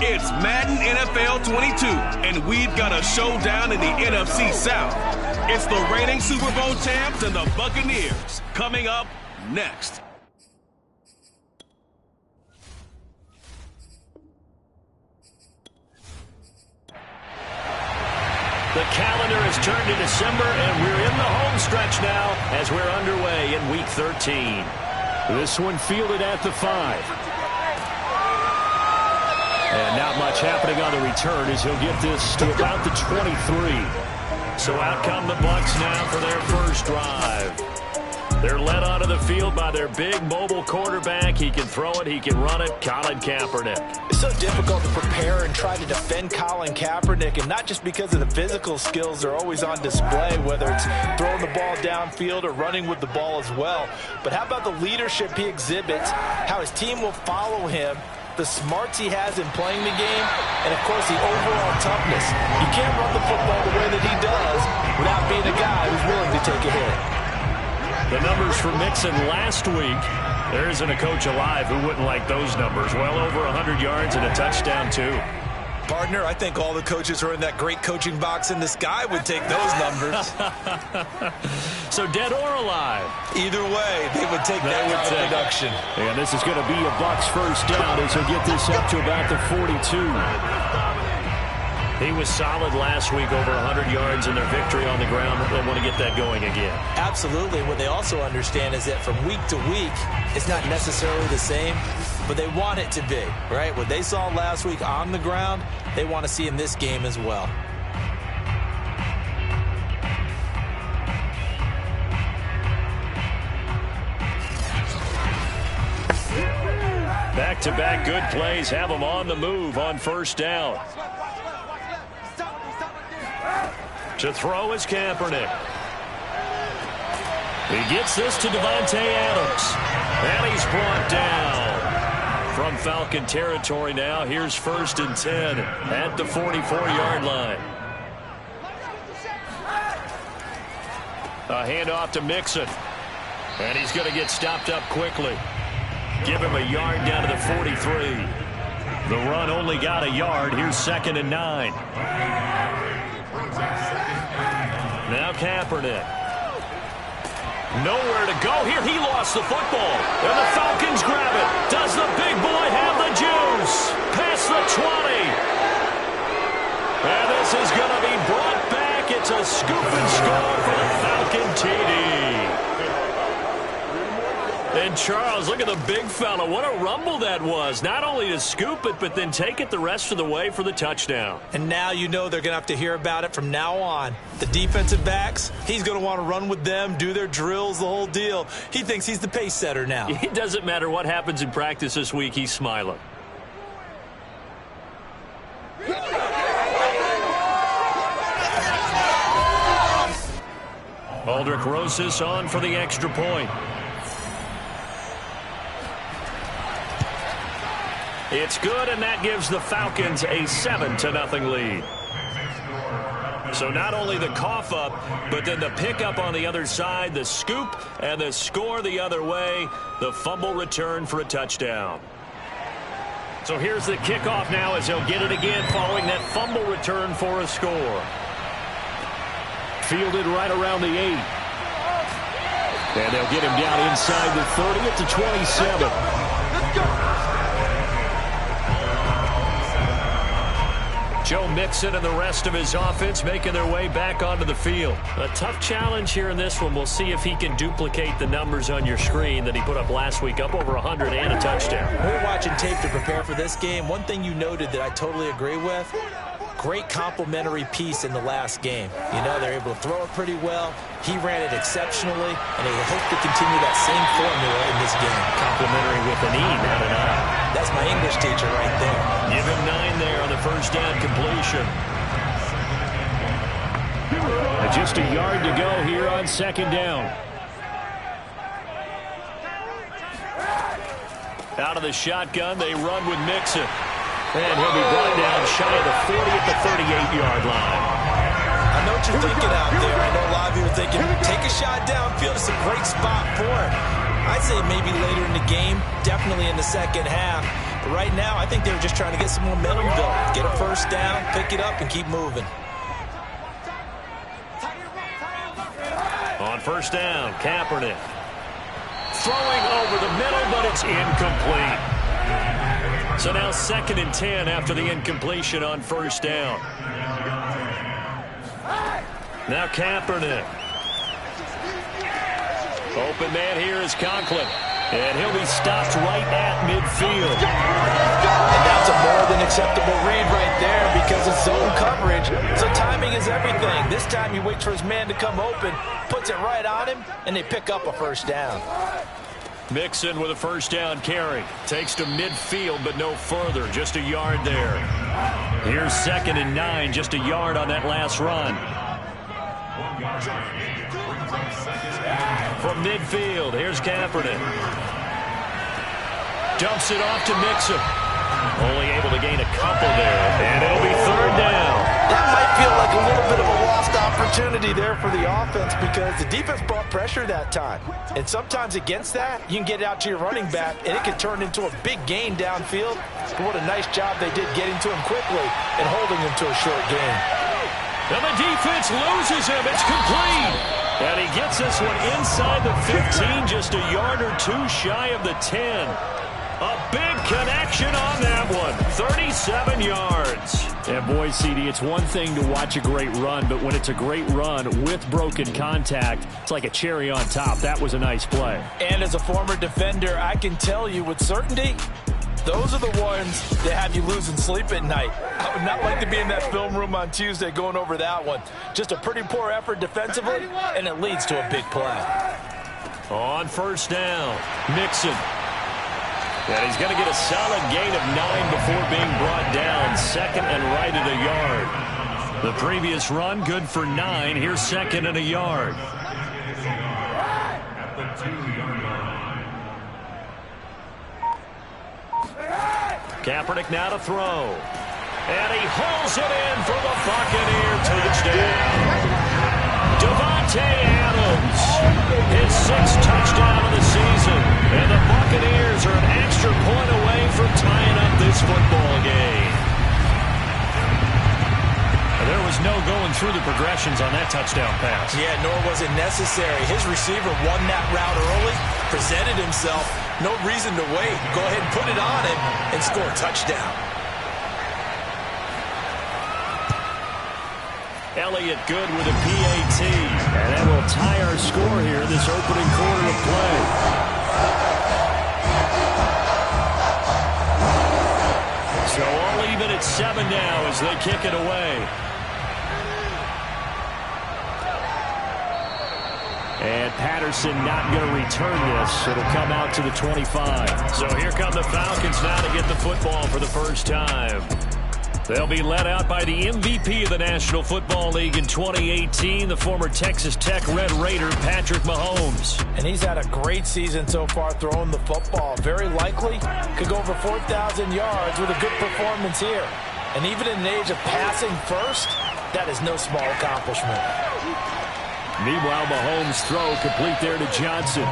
It's Madden NFL 22, and we've got a showdown in the NFC South. It's the reigning Super Bowl champs and the Buccaneers coming up next. The calendar has turned to December, and we're in the home stretch now as we're underway in Week 13. This one fielded at the 5. And not much happening on the return as he'll get this to about the 23. So out come the Bucs now for their first drive. They're led onto the field by their big mobile quarterback. He can throw it, he can run it, Colin Kaepernick. It's so difficult to prepare and try to defend Colin Kaepernick, and not just because of the physical skills they're always on display, whether it's throwing the ball downfield or running with the ball as well. But how about the leadership he exhibits, how his team will follow him, the smarts he has in playing the game, and, of course, the overall toughness. You can't run the football the way that he does without being a guy who's willing to take a hit. The numbers for Mixon last week, there isn't a coach alive who wouldn't like those numbers. Well over 100 yards and a touchdown, too. Partner, I think all the coaches who are in that great coaching box in the sky would take those numbers. So dead or alive? Either way, they would take that kind of production. And this is going to be a Bucs first down as he'll get this up to about the 42. He was solid last week, over 100 yards in their victory on the ground. They want to get that going again. Absolutely. What they also understand is that from week to week, it's not necessarily the same, but they want it to be, right? What they saw last week on the ground, they want to see in this game as well. Back-to-back good plays have them on the move on first down. To throw is Kaepernick. He gets this to Davante Adams. And he's brought down. From Falcon territory now, here's 1st and 10 at the 44-yard line. A handoff to Mixon. And he's going to get stopped up quickly. Give him a yard down to the 43. The run only got a yard. Here's 2nd and 9. Now Kaepernick. Nowhere to go here. He lost the football. And the Falcons grab it. Does the big boy have the juice? Past the 20. And this is going to be brought back. It's a scoop and score for the Falcon TD. And Charles, look at the big fella. What a rumble that was. Not only to scoop it, but then take it the rest of the way for the touchdown. And now you know they're going to have to hear about it from now on. The defensive backs, he's going to want to run with them, do their drills, the whole deal. He thinks he's the pace setter now. It doesn't matter what happens in practice this week. He's smiling. Aldrich Rosas on for the extra point. It's good, and that gives the Falcons a 7-0 lead. So not only the cough up, but then the pickup on the other side, the scoop, and the score the other way, the fumble return for a touchdown. So here's the kickoff now as he'll get it again following that fumble return for a score. Fielded right around the 8. And they'll get him down inside the 30 at the 27. Let's go. Joe Mixon and the rest of his offense making their way back onto the field. A tough challenge here in this one. We'll see if he can duplicate the numbers on your screen that he put up last week, up over 100 and a touchdown. We're watching tape to prepare for this game. One thing you noted that I totally agree with, great complementary piece in the last game. You know, they're able to throw it pretty well. He ran it exceptionally, and they hope to continue that same formula in this game. Complimentary with an E, not an I. That's my English teacher right there. Give him 9 there on the first down completion. Just a yard to go here on 2nd down. Out of the shotgun, they run with Mixon. And he'll be brought down shy of the 40 at the 38-yard line. I know what you're thinking out there. I know a lot of you are thinking, take a shot downfield. It's a great spot for it. I'd say maybe later in the game, definitely in the second half. But right now, I think they were just trying to get some momentum built. Get a first down, pick it up, and keep moving. On first down, Kaepernick. Throwing over the middle, but it's incomplete. So now 2nd and 10 after the incompletion on first down. Now Kaepernick. Open man here is Conklin. And he'll be stopped right at midfield. And that's a more than acceptable read right there because it's zone coverage. So timing is everything. This time he waits for his man to come open, puts it right on him, and they pick up a first down. Mixon with a first down carry. Takes to midfield, but no further. Just a yard there. Here's 2nd and 9. Just a yard on that last run. From midfield, here's Kaepernick. Dumps it off to Mixon. Only able to gain a couple there. And it'll be 3rd down. That might feel like a little bit of a lost opportunity there for the offense because the defense brought pressure that time. And sometimes against that, you can get out to your running back, and it can turn into a big gain downfield. But what a nice job they did getting to him quickly and holding him to a short gain. And the defense loses him. It's complete. And he gets this one inside the 15, just a yard or two shy of the 10. A big connection on that one. 37 yards. And boy, CD, it's one thing to watch a great run, but when it's a great run with broken contact, it's like a cherry on top. That was a nice play. And as a former defender, I can tell you with certainty, those are the ones that have you losing sleep at night. I would not like to be in that film room on Tuesday going over that one. Just a pretty poor effort defensively, and it leads to a big play. On first down, Mixon. And he's going to get a solid gain of 9 before being brought down. 2nd and right at a yard. The previous run, good for 9. Here's 2nd and a yard. Kaepernick now to throw. And he hauls it in for the Buccaneer touchdown. Davante Adams, his 6th touchdown of the season. And the Buccaneers are an extra point away from tying up this football game. There was no going through the progressions on that touchdown pass. Yeah, nor was it necessary. His receiver won that route early, presented himself. No reason to wait. Go ahead and put it on him and score a touchdown. Elliott good with a PAT. And that will tie our score here in this opening quarter of play. So all even at 7 now as they kick it away. And Patterson not going to return this. It'll come out to the 25. So here come the Falcons now to get the football for the first time. They'll be led out by the MVP of the National Football League in 2018, the former Texas Tech Red Raider, Patrick Mahomes. And he's had a great season so far throwing the football. Very likely could go over 4,000 yards with a good performance here. And even in an age of passing first, that is no small accomplishment. Meanwhile, Mahomes' throw complete there to Johnson.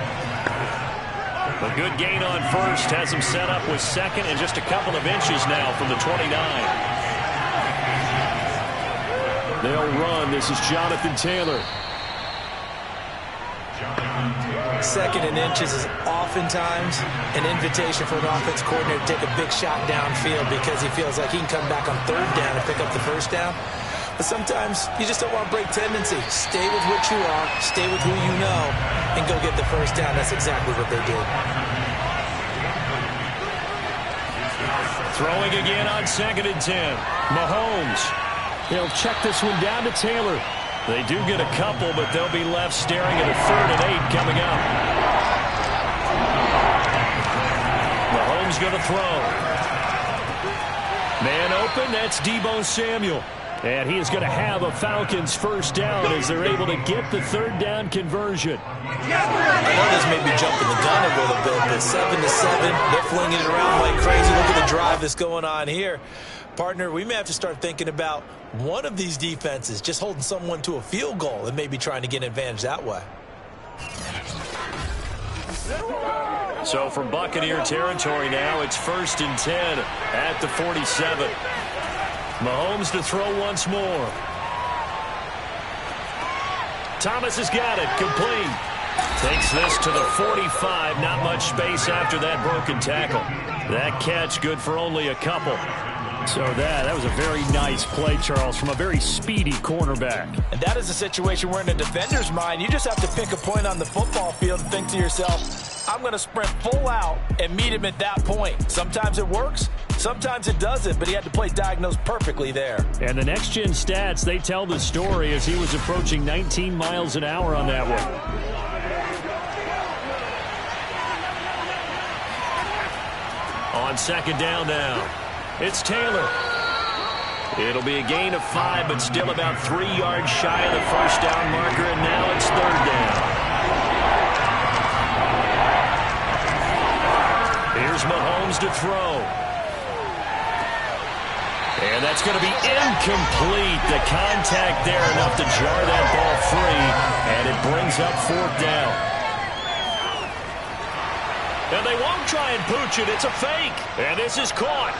A good gain on first has him set up with 2nd and just a couple of inches now from the 29. They'll run. This is Jonathan Taylor. 2nd and inches is oftentimes an invitation for an offense coordinator to take a big shot downfield because he feels like he can come back on 3rd down and pick up the first down. But sometimes you just don't want to break tendency. Stay with what you are, stay with who you know, and go get the first down. That's exactly what they did. Throwing again on 2nd and 10. Mahomes. He'll check this one down to Taylor. They do get a couple, but they'll be left staring at a 3rd and 8 coming up. Mahomes going to throw. Man open, that's Deebo Samuel. And he is going to have a Falcons first down as they're able to get the 3rd down conversion. I know this may be jumping the gun a little bit, but 7-7, they're flinging it around like crazy. Look at the drive that's going on here. Partner, we may have to start thinking about one of these defenses just holding someone to a field goal and maybe trying to get an advantage that way. So from Buccaneer territory now, it's 1st and 10 at the 47. Mahomes to throw once more. Thomas has got it, complete. Takes this to the 45, not much space after that broken tackle. That catch good for only a couple. So that was a very nice play, Charles, from a very speedy cornerback. And that is a situation where in a defender's mind, you just have to pick a point on the football field and think to yourself, I'm going to sprint full out and meet him at that point. Sometimes it works, sometimes it doesn't, but he had to play diagnosed perfectly there. And the next-gen stats, they tell the story as he was approaching 19 miles an hour on that one. On 2nd down now, it's Taylor. It'll be a gain of 5, but still about 3 yards shy of the 1st down marker, and now it's 3rd down. Here's Mahomes to throw. And that's going to be incomplete. The contact there enough to jar that ball free, and it brings up 4th down. And they won't try and pooch it. It's a fake. And this is caught.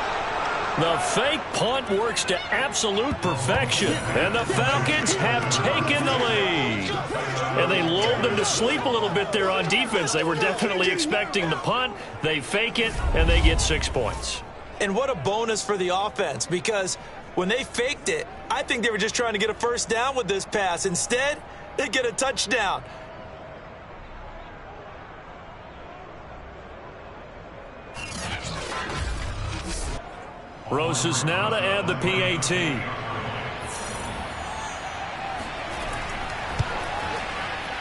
The fake punt works to absolute perfection. And the Falcons have taken the lead. And they lulled them to sleep a little bit there on defense. They were definitely expecting the punt. They fake it, and they get 6 points. And what a bonus for the offense, because when they faked it, I think they were just trying to get a 1st down with this pass. Instead, they get a touchdown. Rosas now to add the PAT.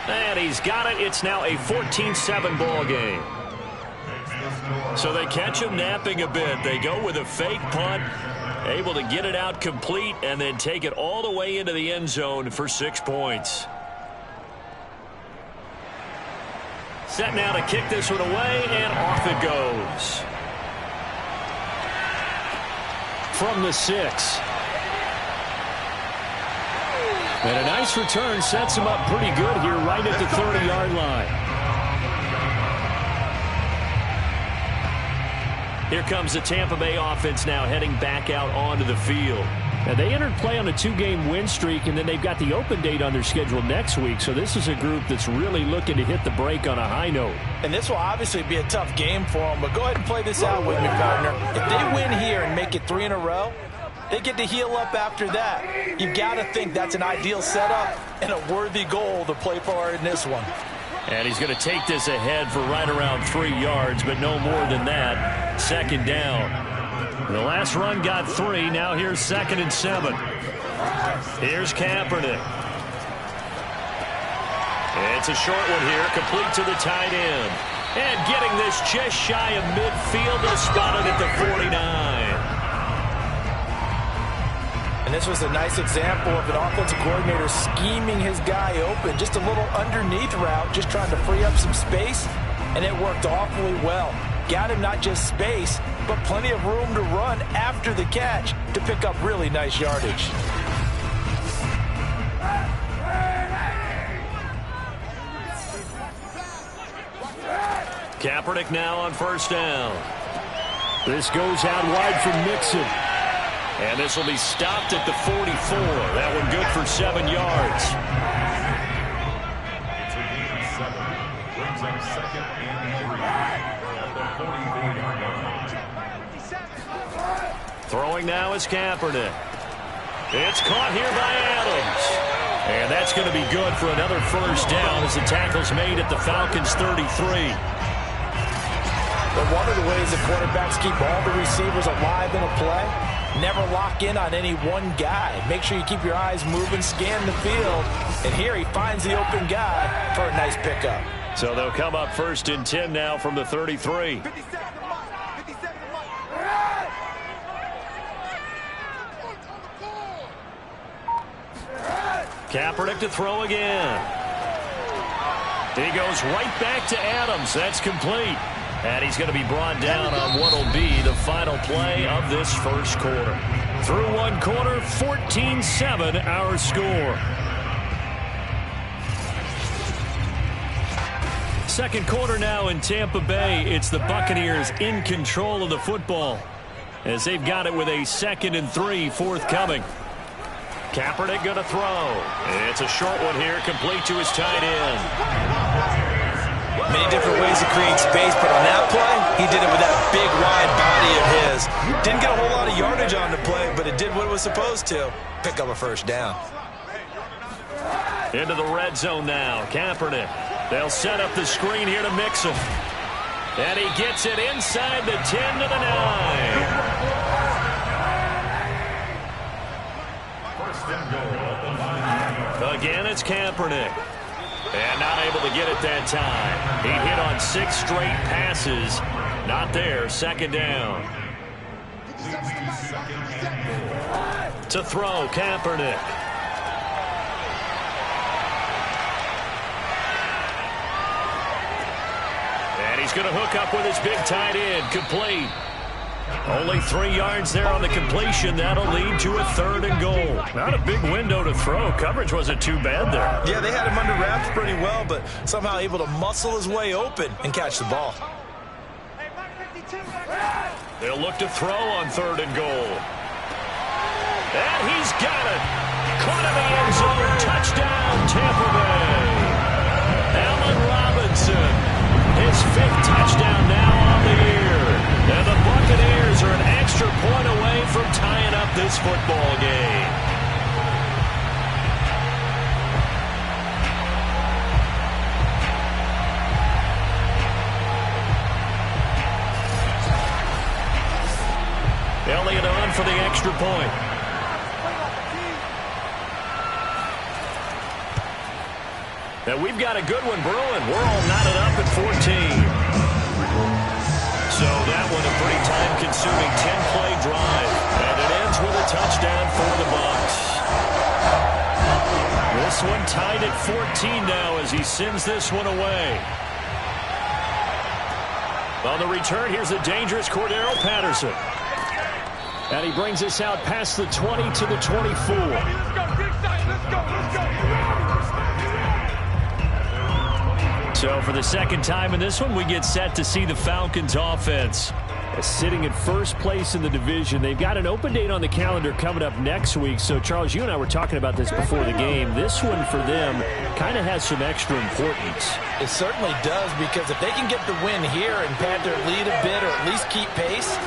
And he's got it. It's now a 14-7 ball game. So they catch him napping a bit. They go with a fake punt, able to get it out complete, and then take it all the way into the end zone for 6 points. Set now to kick this one away, and off it goes. From the 6. And a nice return sets him up pretty good here right at the 30-yard line. Here comes the Tampa Bay offense now heading back out onto the field. And they entered play on a 2-game win streak, and then they've got the open date on their schedule next week. So this is a group that's really looking to hit the break on a high note. And this will obviously be a tough game for them, but go ahead and play this out with me, partner. If they win here and make it 3 in a row, they get to heal up after that. You've got to think that's an ideal setup and a worthy goal to play for in this one. And he's going to take this ahead for right around 3 yards, but no more than that. 2nd down. The last run got 3. Now here's 2nd and 7. Here's Kaepernick. It's a short one here, complete to the tight end. And getting this just shy of midfield, is spotted at the 49. And this was a nice example of an offensive coordinator scheming his guy open. Just a little underneath route, just trying to free up some space, and it worked awfully well. Got him not just space, but plenty of room to run after the catch to pick up really nice yardage. Kaepernick now on 1st down. This goes out wide from Mixon. And this will be stopped at the 44. That one good for 7 yards. Throwing now is Kaepernick. It's caught here by Adams. And that's going to be good for another 1st down as the tackle's made at the Falcons' 33. But one of the ways the quarterbacks keep all the receivers alive in a play, never lock in on any one guy. Make sure you keep your eyes moving, scan the field. And here he finds the open guy for a nice pickup. So they'll come up 1st and 10 now from the 33. Kaepernick to throw again. He goes right back to Adams. That's complete. And he's going to be brought down on what will be the final play of this 1st quarter. Through 1 quarter, 14-7 our score. Second quarter now in Tampa Bay. It's the Buccaneers in control of the football as they've got it with a 2nd and 3 forthcoming. Kaepernick going to throw. It's a short one here, complete to his tight end. Many different ways to create space, but on that play, he did it with that big, wide body of his. Didn't get a whole lot of yardage on the play, but it did what it was supposed to. Pick up a first down. Into the red zone now. Kaepernick. They'll set up the screen here to mix him. And he gets it inside the 10 to the 9. Again, it's Kaepernick. And not able to get it that time. He hit on 6 straight passes. Not there. 2nd down. To throw, Kaepernick. And he's going to hook up with his big tight end. Complete. Only 3 yards there on the completion. That'll lead to a 3rd and goal. Not a big window to throw. Coverage wasn't too bad there. Yeah, they had him under wraps pretty well, but somehow able to muscle his way open and catch the ball. They'll look to throw on 3rd and goal. And he's got it. Caught in the end zone. Touchdown, Tampa Bay. Allen Robinson. His 5th touchdown now on the year. And the Buccaneers are an extra point away from tying up this football game. Elliott on for the extra point. Now we've got a good one brewing. We're all knotted up at 14. So that one a pretty time-consuming 10-play drive. And it ends with a touchdown for the Bucs. This one tied at 14 now as he sends this one away. On the return, here's the dangerous Cordero Patterson. And he brings us out past the 20 to the 24. So for the 2nd time in this one, we get set to see the Falcons offense sitting at first place in the division. They've got an open date on the calendar coming up next week. So, Charles, you and I were talking about this before the game. This one for them kind of has some extra importance. It certainly does, because if they can get the win here and pad their lead a bit or at least keep pace,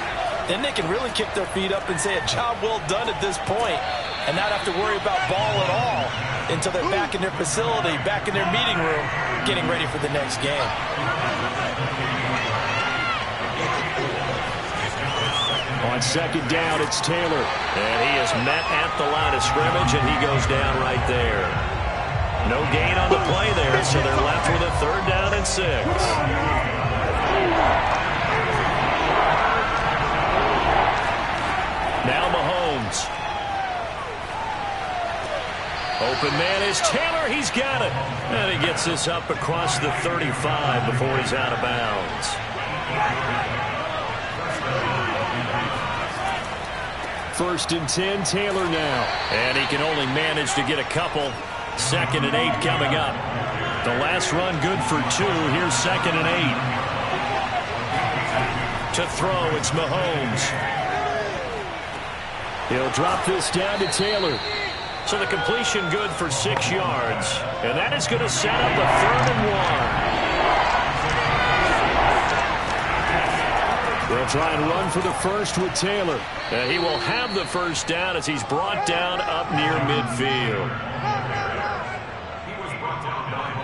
then they can really kick their feet up and say a job well done at this point and not have to worry about ball at all until they're back in their facility, back in their meeting room, getting ready for the next game. On 2nd down, it's Taylor. And he is met at the line of scrimmage, and he goes down right there. No gain on the play there, so they're left with a 3rd down and 6. Now Mahomes. Open man is Taylor. He's got it. And he gets this up across the 35 before he's out of bounds. 1st and 10, Taylor now. And he can only manage to get a couple. 2nd and 8 coming up. The last run good for 2. Here's 2nd and 8. To throw, it's Mahomes. He'll drop this down to Taylor. So the completion good for 6 yards. And that is going to set up a 3rd and 1. They'll try and run for the first with Taylor. And he will have the first down as he's brought down up near midfield.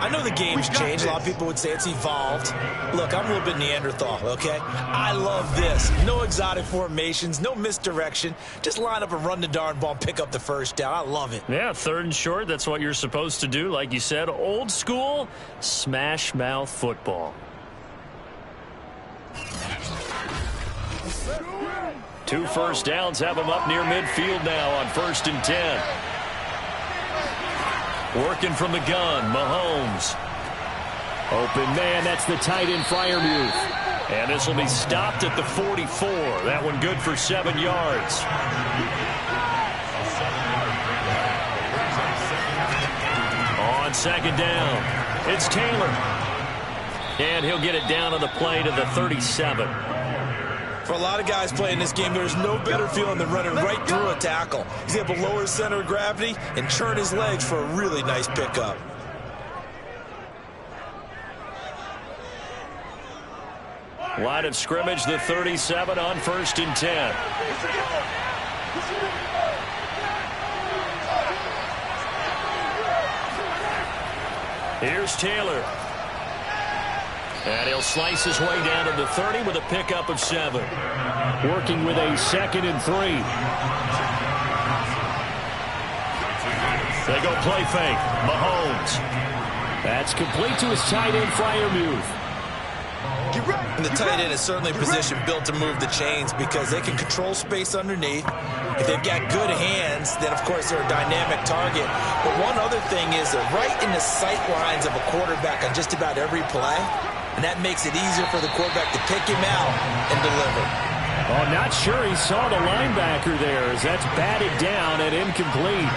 I know the game's changed. A lot of people would say it's evolved. Look, I'm a little bit Neanderthal, okay? I love this. No exotic formations, no misdirection. Just line up and run the darn ball and pick up the first down. I love it. Yeah, 3rd and short. That's what you're supposed to do. Like you said, old school smash mouth football. 2 first downs have him up near midfield now on 1st and 10. Working from the gun, Mahomes. Open man, that's the tight end Freiermuth. And this will be stopped at the 44. That one good for 7 yards. On 2nd down, it's Taylor. And he'll get it down on the play to the 37. For a lot of guys playing this game, there's no better feeling than running right through a tackle. He's able to lower his center of gravity and churn his legs for a really nice pickup. Line of scrimmage, the 37 on 1st and 10. Here's Taylor. And he'll slice his way down to the 30 with a pickup of 7. Working with a 2nd and 3. They go play fake. Mahomes. That's complete to his tight end, Freiermuth. And the tight end is certainly a position built to move the chains because they can control space underneath. If they've got good hands, then, of course, they're a dynamic target. But one other thing is they're right in the sight lines of a quarterback on just about every play. And that makes it easier for the quarterback to pick him out and deliver. Oh, not sure he saw the linebacker there as that's batted down and incomplete.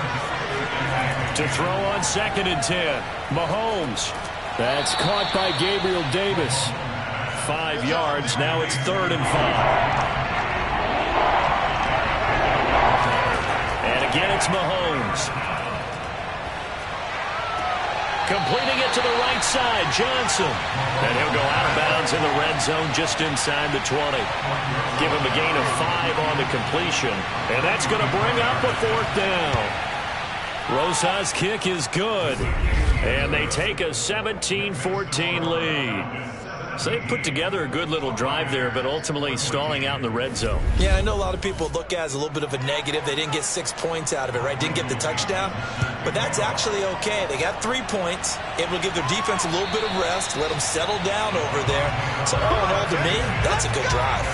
To throw on 2nd and 10. Mahomes. That's caught by Gabriel Davis. 5 yards. Now it's 3rd and 5. And again, it's Mahomes. Completing it to the right side, Johnson. And he'll go out of bounds in the red zone just inside the 20. Give him a gain of 5 on the completion. And that's going to bring up a 4th down. Rosa's kick is good. And they take a 17-14 lead. So they put together a good little drive there, but ultimately stalling out in the red zone. Yeah, I know a lot of people look at it as a little bit of a negative. They didn't get 6 points out of it, right? Didn't get the touchdown. But that's actually okay. They got 3 points. Able to give their defense a little bit of rest, let them settle down over there. So all in all, to me, that's a good drive.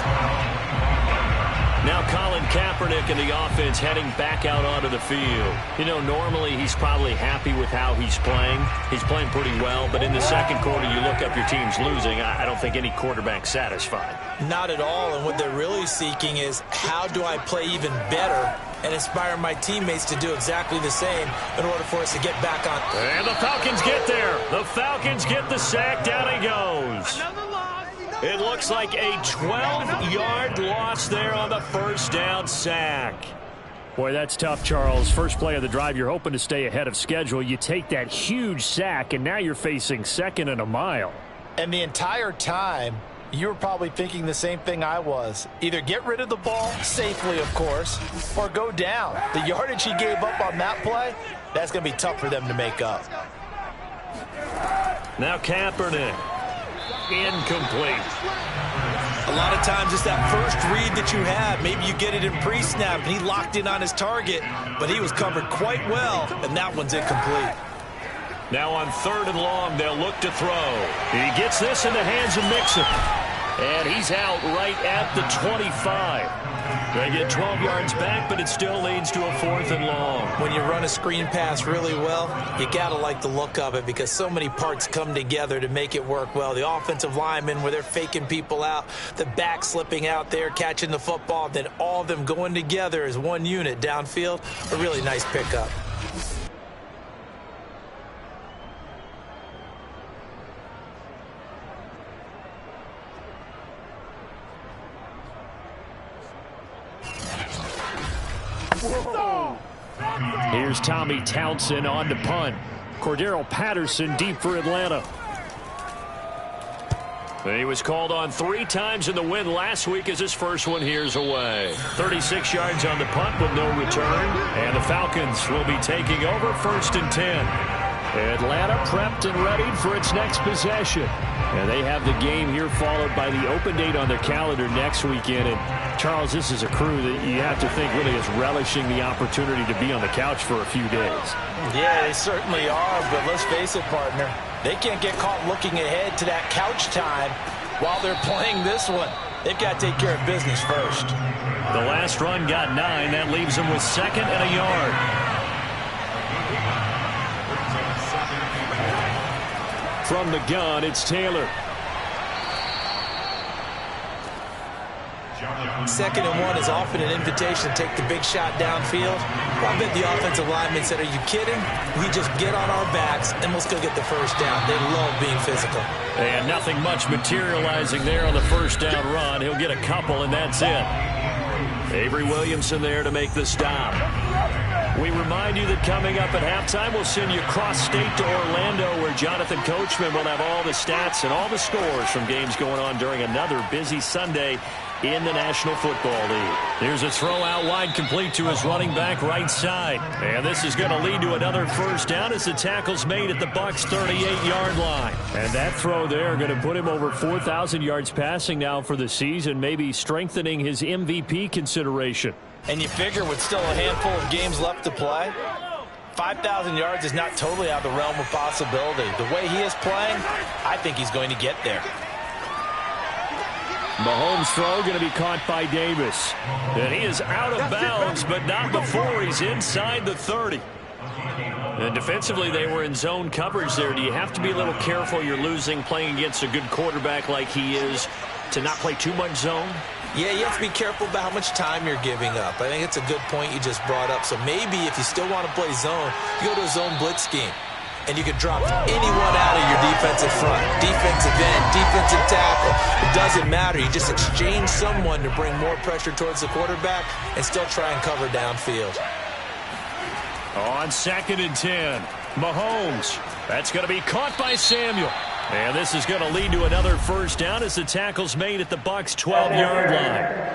Now Colin Kaepernick and the offense heading back out onto the field. You know, normally he's probably happy with how he's playing. He's playing pretty well, but in the second quarter, you look up your team's losing. I don't think any quarterback's satisfied. Not at all, and what they're really seeking is how do I play even better and inspire my teammates to do exactly the same in order for us to get back on. And the Falcons get there. The Falcons get the sack. Down he goes. It looks like a 12-yard loss there on the 1st down sack. Boy, that's tough, Charles. First play of the drive, you're hoping to stay ahead of schedule. You take that huge sack, and now you're facing 2nd and a mile. And the entire time, you were probably thinking the same thing I was. Either get rid of the ball, safely, of course, or go down. The yardage he gave up on that play, that's going to be tough for them to make up. Now Kaepernick. Incomplete. A lot of times it's that first read that you have. Maybe you get it in pre-snap, and he locked in on his target, but he was covered quite well, and that one's incomplete. Now on 3rd and long, they'll look to throw. He gets this in the hands of Mixon. And he's out right at the 25. They get 12 yards back, but it still leads to a 4th and long. When you run a screen pass really well, you got to like the look of it because so many parts come together to make it work well. The offensive linemen, where they're faking people out, the back slipping out there, catching the football, then all of them going together as one unit downfield. A really nice pickup. Here's Tommy Townsend on to punt. Cordero Patterson deep for Atlanta. He was called on 3 times in the win last week as his first one here's away. 36 yards on the punt with no return. And the Falcons will be taking over 1st and 10. Atlanta prepped and ready for its next possession. And they have the game here followed by the open date on their calendar next weekend. And Charles, this is a crew that you have to think really is relishing the opportunity to be on the couch for a few days. Yeah, they certainly are, but let's face it, partner. They can't get caught looking ahead to that couch time while they're playing this one. They've got to take care of business first. The last run got 9. That leaves them with 2nd and a yard. From the gun, it's Taylor. 2nd and 1 is often an invitation to take the big shot downfield. I bet the offensive lineman said, are you kidding? We just get on our backs and let's go get the first down. They love being physical. And nothing much materializing there on the first down run. He'll get a couple, and that's it. Avery Williamson there to make the stop. We remind you that coming up at halftime, we'll send you cross-state to Orlando, where Jonathan Coachman will have all the stats and all the scores from games going on during another busy Sunday in the National Football League. Here's a throw out wide, complete to his running back right side. And this is going to lead to another first down as the tackle's made at the Bucs' 38-yard line. And that throw there going to put him over 4,000 yards passing now for the season, maybe strengthening his MVP consideration. And you figure with still a handful of games left to play, 5,000 yards is not totally out of the realm of possibility. The way he is playing, I think he's going to get there. Mahomes' throw going to be caught by Davis. And he is out of bounds, but not before he's inside the 30. And defensively, they were in zone coverage there. Do you have to be a little careful? You're losing playing against a good quarterback like he is to not play too much zone? Yeah, you have to be careful about how much time you're giving up. I think it's a good point you just brought up. So maybe if you still want to play zone, you go to a zone blitz scheme. And you can drop anyone out of your defensive front. Defensive end, defensive tackle. It doesn't matter. You just exchange someone to bring more pressure towards the quarterback and still try and cover downfield. On 2nd and 10, Mahomes. That's going to be caught by Samuel. And this is going to lead to another first down as the tackle's made at the Bucs' 12-yard line.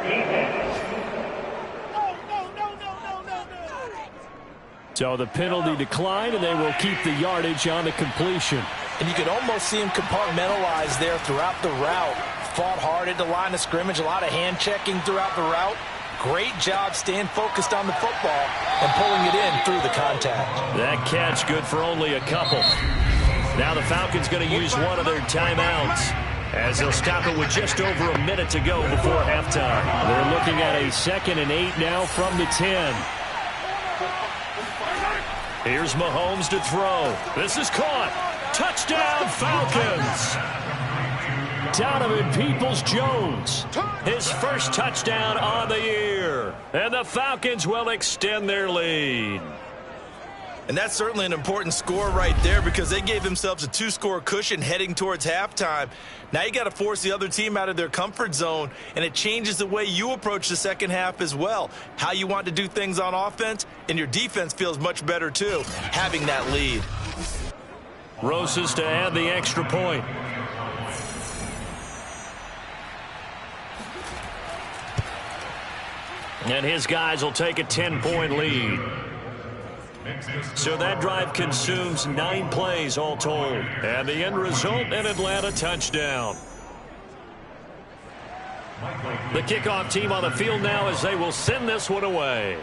So the penalty declined, and they will keep the yardage on the completion. And you could almost see him compartmentalize there throughout the route. Fought hard at the line of scrimmage, a lot of hand checking throughout the route. Great job staying focused on the football and pulling it in through the contact. That catch good for only a couple. Now the Falcons going to use one of their timeouts as they'll stop it with just over a minute to go before halftime. They're looking at a 2nd and 8 now from the 10. Here's Mahomes to throw. This is caught. Touchdown, Falcons. Donovan Peoples-Jones, his first touchdown on the year. And the Falcons will extend their lead. And that's certainly an important score right there because they gave themselves a 2-score cushion heading towards halftime. Now you got to force the other team out of their comfort zone, and it changes the way you approach the second half as well. How you want to do things on offense, and your defense feels much better too, having that lead. Rosas to add the extra point. And his guys will take a 10-point lead. So that drive consumes 9 plays all told. And the end result, an Atlanta touchdown. The kickoff team on the field now as they will send this one away.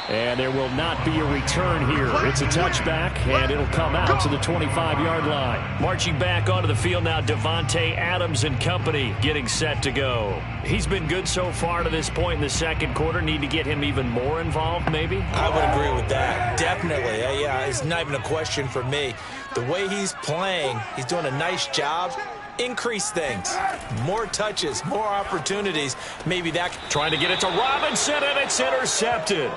And there will not be a return here. It's a touchback, and it'll come out to the 25-yard line. Marching back onto the field now, Devontae Adams and company getting set to go. He's been good so far to this point in the second quarter. Need to get him even more involved, maybe? I would agree with that. Definitely. Yeah, it's not even a question for me. The way he's playing, he's doing a nice job. Increase things. More touches, more opportunities. Maybe that. Trying to get it to Robinson, and it's intercepted.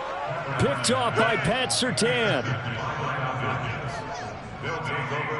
Picked off by Pat Surtain.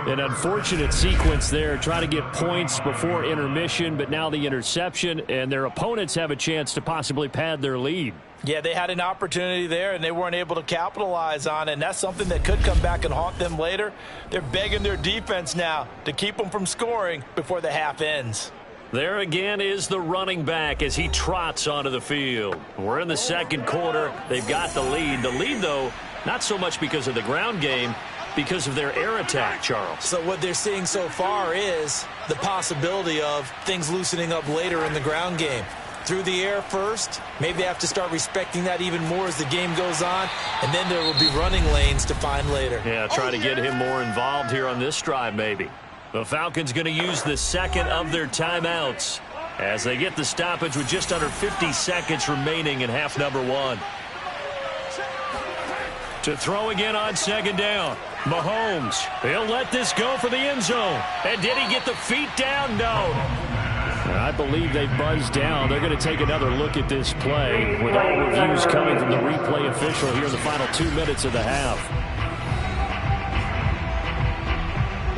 An unfortunate sequence there. Trying to get points before intermission, but now the interception, and their opponents have a chance to possibly pad their lead. Yeah, they had an opportunity there, and they weren't able to capitalize on it, and that's something that could come back and haunt them later. They're begging their defense now to keep them from scoring before the half ends. There again is the running back as he trots onto the field. We're in the second quarter. They've got the lead. The lead, though, not so much because of the ground game, because of their air attack, Charles. So what they're seeing so far is the possibility of things loosening up later in the ground game. Through the air first, maybe they have to start respecting that even more as the game goes on, and then there will be running lanes to find later. Yeah, try to get him more involved here on this drive maybe. The Falcons going to use the second of their timeouts as they get the stoppage with just under 50 seconds remaining in half number 1. To throw again on second down. Mahomes, he'll let this go for the end zone. And did he get the feet down? No. I believe they buzzed down. They're going to take another look at this play with all reviews coming from the replay official here in the final 2 minutes of the half.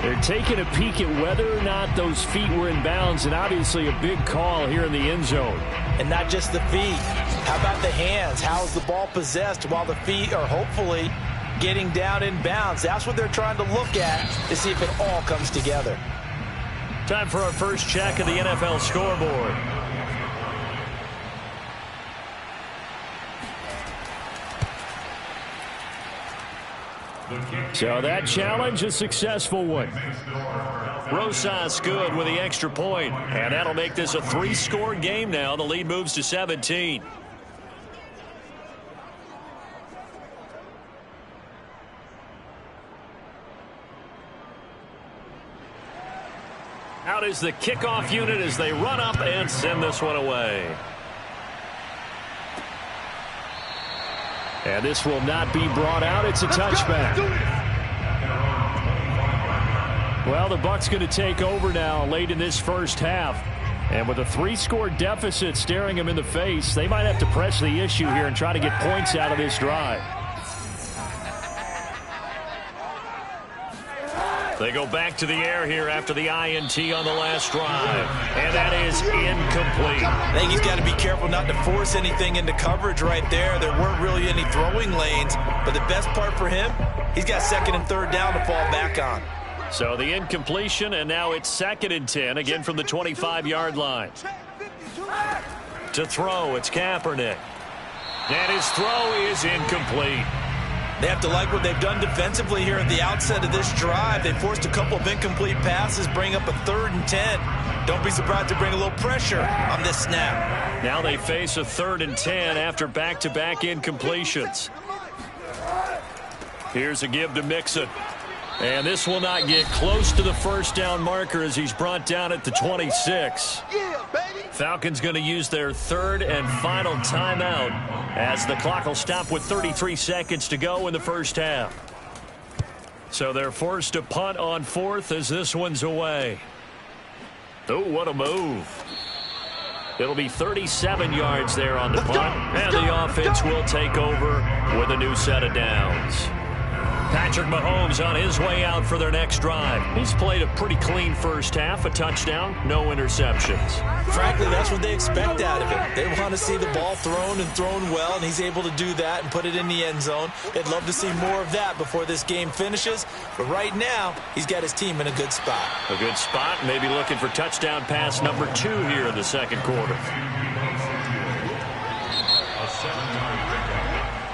They're taking a peek at whether or not those feet were in bounds, and obviously a big call here in the end zone. And not just the feet. How about the hands? How is the ball possessed while the feet are hopefully getting down in bounds? That's what they're trying to look at to see if it all comes together. Time for our first check of the NFL scoreboard. So that challenge, a successful one. Rosas good with the extra point, and that'll make this a 3-score game now. The lead moves to 17. Out is the kickoff unit as they run up and send this one away. And this will not be brought out. It's a touchback. Well, the Bucs going to take over now late in this first half. And with a 3-score deficit staring them in the face, they might have to press the issue here and try to get points out of this drive. They go back to the air here after the INT on the last drive. And that is incomplete. I think he's got to be careful not to force anything into coverage right there. There weren't really any throwing lanes. But the best part for him, he's got 2nd and 3rd down to fall back on. So the incompletion, and now it's 2nd and 10, again from the 25-yard line. To throw, it's Kaepernick. And his throw is incomplete. They have to like what they've done defensively here at the outset of this drive. They forced a couple of incomplete passes, bring up a 3rd and 10. Don't be surprised to bring a little pressure on this snap. Now they face a 3rd and 10 after back-to-back incompletions. Here's a give to Mixon. And this will not get close to the first down marker as he's brought down at the 26. Falcons going to use their 3rd and final timeout as the clock will stop with 33 seconds to go in the first half. So they're forced to punt on 4th as this one's away. Oh, what a move. It'll be 37 yards there on the punt, and the offense will take over with a new set of downs. Patrick Mahomes on his way out for their next drive. He's played a pretty clean first half, a touchdown, no interceptions. Frankly, that's what they expect out of him. They want to see the ball thrown and thrown well, and he's able to do that and put it in the end zone. They'd love to see more of that before this game finishes. But right now, he's got his team in a good spot. A good spot, maybe looking for touchdown pass number 2 here in the second quarter.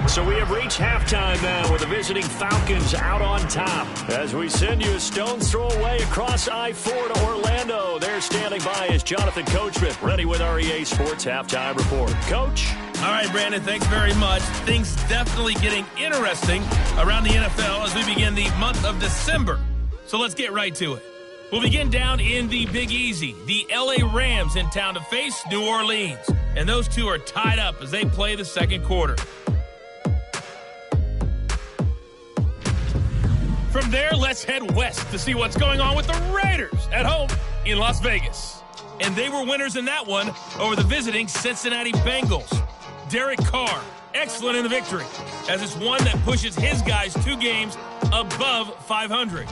So we have reached halftime now with the visiting Falcons out on top. As we send you a stone's throw away across I-4 to Orlando. There standing by is Jonathan Coachman, ready with our EA Sports Halftime Report. Coach? All right, Brandon, thanks very much. Things definitely getting interesting around the NFL as we begin the month of December. So let's get right to it. We'll begin down in the Big Easy. The LA Rams in town to face New Orleans. And those two are tied up as they play the second quarter. From there, let's head west to see what's going on with the Raiders at home in Las Vegas. And they were winners in that one over the visiting Cincinnati Bengals. Derek Carr, excellent in the victory, as it's one that pushes his guys 2 games above 500.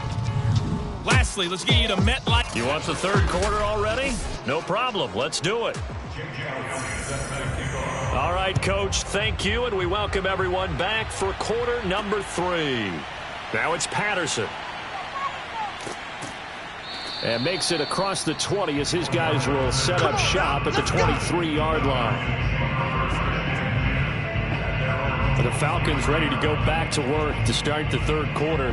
Lastly, let's get you to MetLife. You want the third quarter already? No problem. Let's do it. All right, Coach, thank you, and we welcome everyone back for quarter number 3. Now it's Patterson. And makes it across the 20 as his guys will set up shop at the 23-yard line. The Falcons ready to go back to work to start the third quarter.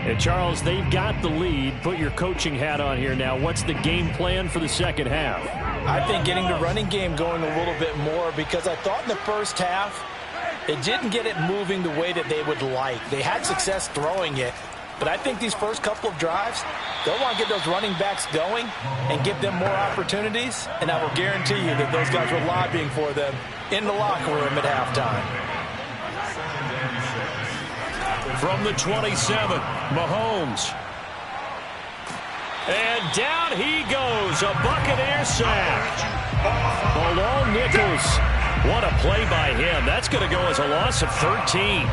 And, Charles, they've got the lead. Put your coaching hat on here now. What's the game plan for the second half? I think getting the running game going a little bit more, because I thought in the first half they didn't get it moving the way that they would like. They had success throwing it, but I think these first couple of drives, they'll want to get those running backs going and give them more opportunities, and I will guarantee you that those guys were lobbying for them in the locker room at halftime. From the 27, Mahomes. And down he goes, a Buccaneer sack. Along Nichols. What a play by him. That's going to go as a loss of 13.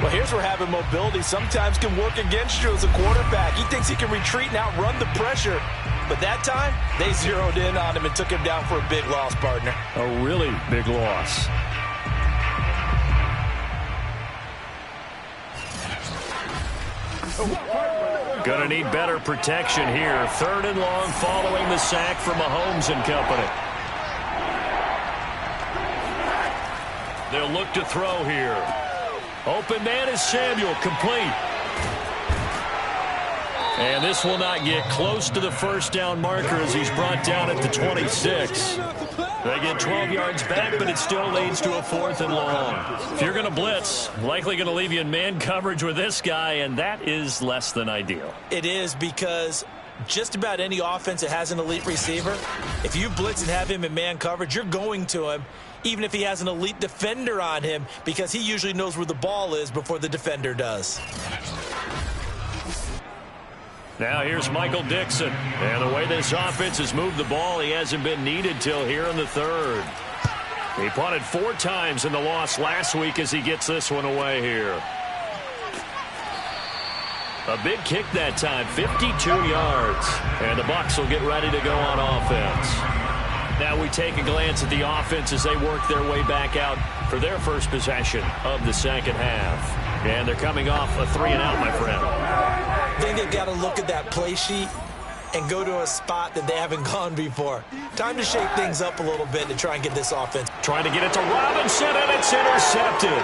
Well, here's where having mobility sometimes can work against you as a quarterback. He thinks he can retreat and outrun the pressure. But that time, they zeroed in on him and took him down for a big loss, partner. A really big loss. Gonna need better protection here. 3rd and long following the sack from Mahomes and company. They'll look to throw here. Open man is Samuel, complete. And this will not get close to the first down marker as he's brought down at the 26. They get 12 yards back, but it still leads to a 4th and long. If you're going to blitz, likely going to leave you in man coverage with this guy, and that is less than ideal. It is, because just about any offense that has an elite receiver, if you blitz and have him in man coverage, you're going to him, even if he has an elite defender on him, because he usually knows where the ball is before the defender does. Now here's Michael Dixon. And the way this offense has moved the ball, he hasn't been needed till here in the 3rd. He punted 4 times in the loss last week as he gets this one away here. A big kick that time, 52 yards. And the Bucs will get ready to go on offense. Now we take a glance at the offense as they work their way back out for their first possession of the second half. And they're coming off a 3-and-out, my friend. I think they've got to look at that play sheet and go to a spot that they haven't gone before. Time to shake things up a little bit to try and get this offense. Trying to get it to Robinson, and it's intercepted.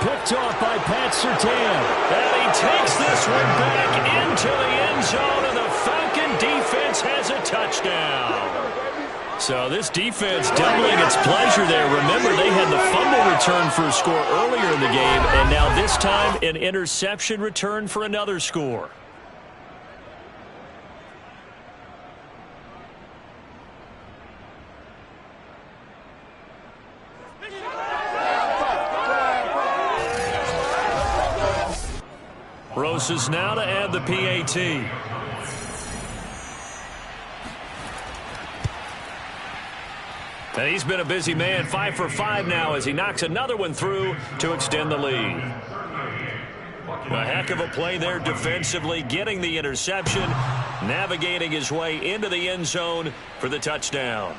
Picked off by Pat Surtain. And he takes this one back into the end zone, and the Falcon defense has a touchdown. So this defense doubling its pleasure there. Remember, they had the fumble return for a score earlier in the game, and now this time an interception return for another score. Roses now to add the PAT. And he's been a busy man, 5 for 5 now as he knocks another one through to extend the lead. A heck of a play there defensively, getting the interception, navigating his way into the end zone for the touchdown.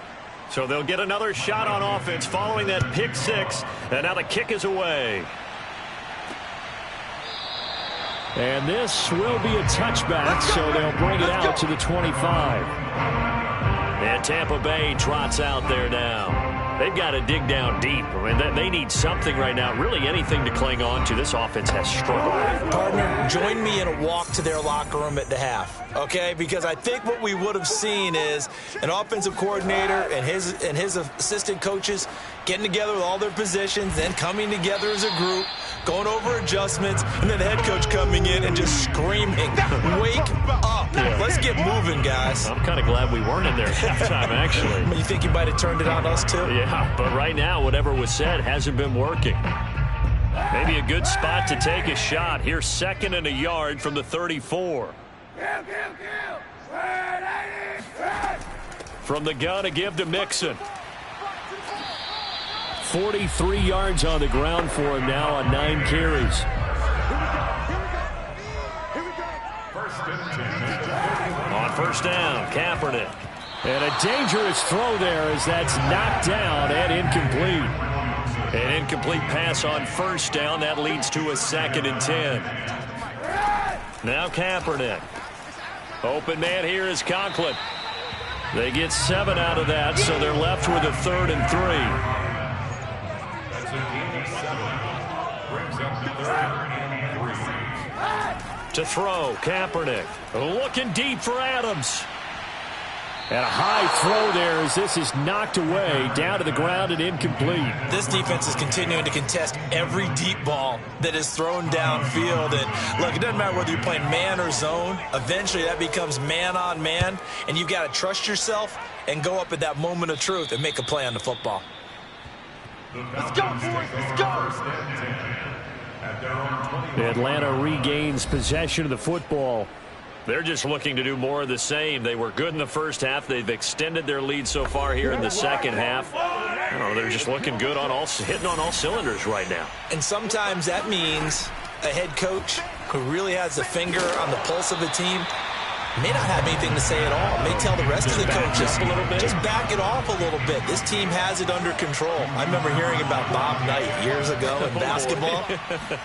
So they'll get another shot on offense following that pick 6, and now the kick is away. And this will be a touchback, so they'll bring it out to the 25. And Tampa Bay trots out there now. They've got to dig down deep. I mean, they need something right now, really anything to cling on to. This offense has struggled. Partner, join me in a walk to their locker room at the half, okay? Because I think what we would have seen is an offensive coordinator and his assistant coaches getting together with all their positions, then coming together as a group, going over adjustments, and then the head coach coming in and just screaming, wake up. Yeah. Let's get moving, guys. I'm kind of glad we weren't in there at halftime, actually. You think you might have turned it on us, too? Yeah, but right now, whatever was said hasn't been working. Maybe a good spot to take a shot. Here's 2nd and a yard from the 34. From the gun, a give to Mixon. 43 yards on the ground for him now on 9 carries. On first down, Kaepernick. And a dangerous throw there as that's knocked down and incomplete. An incomplete pass on first down. That leads to a 2nd and 10. Now Kaepernick. Open man here is Conklin. They get 7 out of that, so they're left with a 3rd and 3. To throw, Kaepernick looking deep for Adams. And a high throw there as this is knocked away, down to the ground and incomplete. This defense is continuing to contest every deep ball that is thrown downfield. And look, it doesn't matter whether you're playing man or zone. Eventually that becomes man on man, and you've got to trust yourself and go up at that moment of truth and make a play on the football. Let's go, boys. Let's go. Atlanta regains possession of the football. They're just looking to do more of the same. They were good in the first half. They've extended their lead so far here in the second half. I don't know, they're just looking good hitting on all cylinders right now. And sometimes that means a head coach who really has a finger on the pulse of a team may not have anything to say at all. May tell the rest of the coaches, just back it off a little bit. This team has it under control. I remember hearing about Bob Knight years ago in basketball,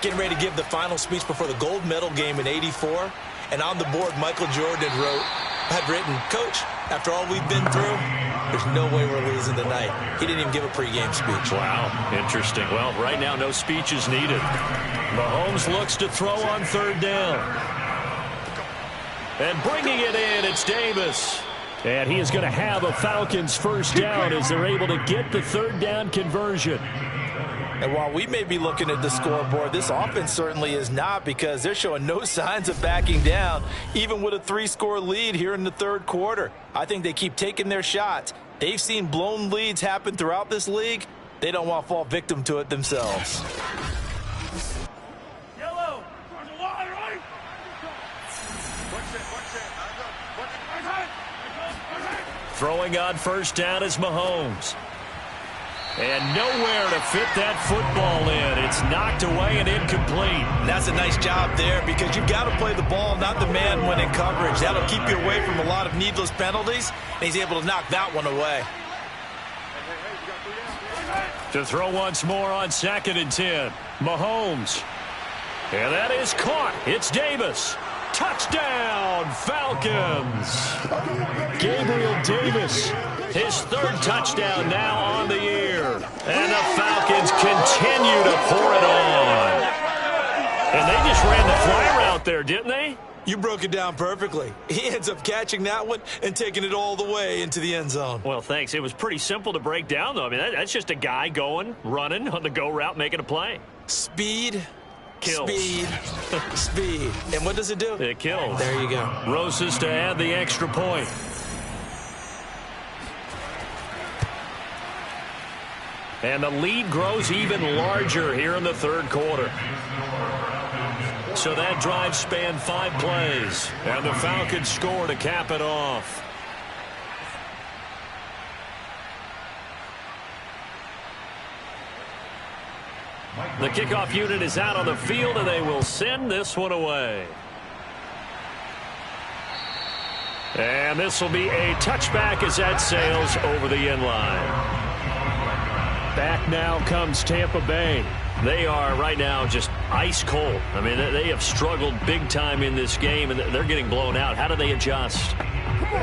getting ready to give the final speech before the gold medal game in '84. And on the board, Michael Jordan had written, "Coach, after all we've been through, there's no way we're losing tonight." He didn't even give a pregame speech. Wow, interesting. Well, right now, no speech is needed. Mahomes looks to throw on third down. And bringing it in, it's Davis. And he is going to have a Falcons first down as they're able to get the third down conversion. And while we may be looking at the scoreboard, this offense certainly is not, because they're showing no signs of backing down, even with a 3-score lead here in the third quarter. I think they keep taking their shots. They've seen blown leads happen throughout this league. They don't want to fall victim to it themselves. Throwing on first down is Mahomes. And nowhere to fit that football in. It's knocked away and incomplete. And that's a nice job there, because you've got to play the ball, not the man when in coverage. That'll keep you away from a lot of needless penalties, and he's able to knock that one away. To throw once more on 2nd and 10. Mahomes. And that is caught. It's Davis. Touchdown, Falcons. Gabriel Davis. His third touchdown now on the year. And the Falcons continue to pour it on. And they just ran the fly route there, didn't they? You broke it down perfectly. He ends up catching that one and taking it all the way into the end zone. Well, thanks. It was pretty simple to break down, though. I mean, that's just a guy going, running on the go route, making a play. Speed. Kills. Speed. Speed. And what does it do? It kills. There you go. Roses to add the extra point. And the lead grows even larger here in the third quarter. So that drive spanned 5 plays. And the Falcons score to cap it off. The kickoff unit is out on the field, and they will send this one away. And this will be a touchback as that sails over the end line. Back now comes Tampa Bay. They are right now just ice cold. I mean, they have struggled big time in this game, and they're getting blown out. How do they adjust?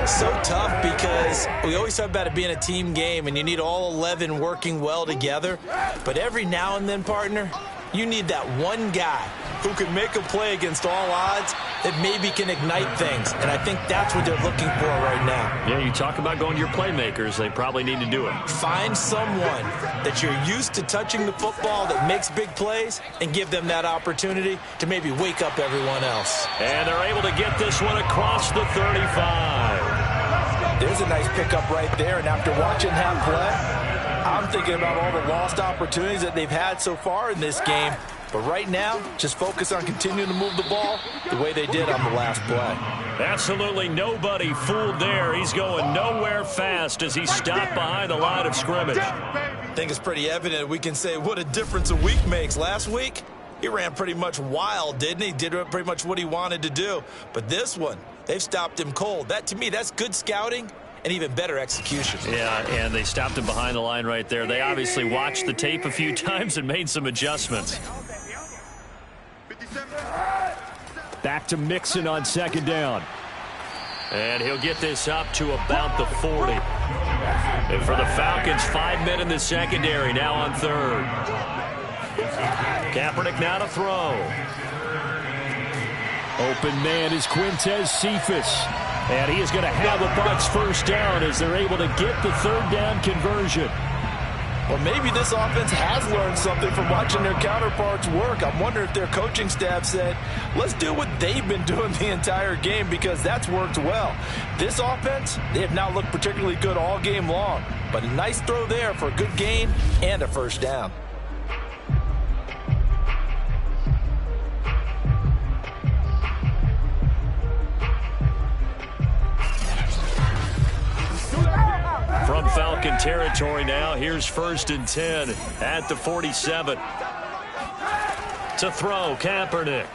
So tough, because we always talk about it being a team game, and you need all 11 working well together. But every now and then, partner, you need that one guy who can make a play against all odds that maybe can ignite things. And I think that's what they're looking for right now. Yeah, you talk about going to your playmakers. They probably need to do it. Find someone that you're used to touching the football that makes big plays and give them that opportunity to maybe wake up everyone else. And they're able to get this one across the 35. There's a nice pickup right there. And after watching that play, I'm thinking about all the lost opportunities that they've had so far in this game. But right now, just focus on continuing to move the ball the way they did on the last play. Absolutely nobody fooled there. He's going nowhere fast as he stopped behind the line of scrimmage. I think it's pretty evident we can say what a difference a week makes. Last week, he ran pretty much wild, didn't he? Did pretty much what he wanted to do. But this one, they've stopped him cold. That, to me, that's good scouting and even better execution. Yeah, and they stopped him behind the line right there. They obviously watched the tape a few times and made some adjustments. Back to Mixon on 2nd down. And he'll get this up to about the 40. And for the Falcons, 5 men in the secondary, now on 3rd. Kaepernick now to throw. Open man is Quintez Cephas. And he is going to have a Bucs first down as they're able to get the 3rd down conversion. Well, maybe this offense has learned something from watching their counterparts work. I'm wondering if their coaching staff said, let's do what they've been doing the entire game, because that's worked well. This offense, they have not looked particularly good all game long. But a nice throw there for a good gain and a first down. territory now. Here's 1st and 10 at the 47. To throw, Kaepernick.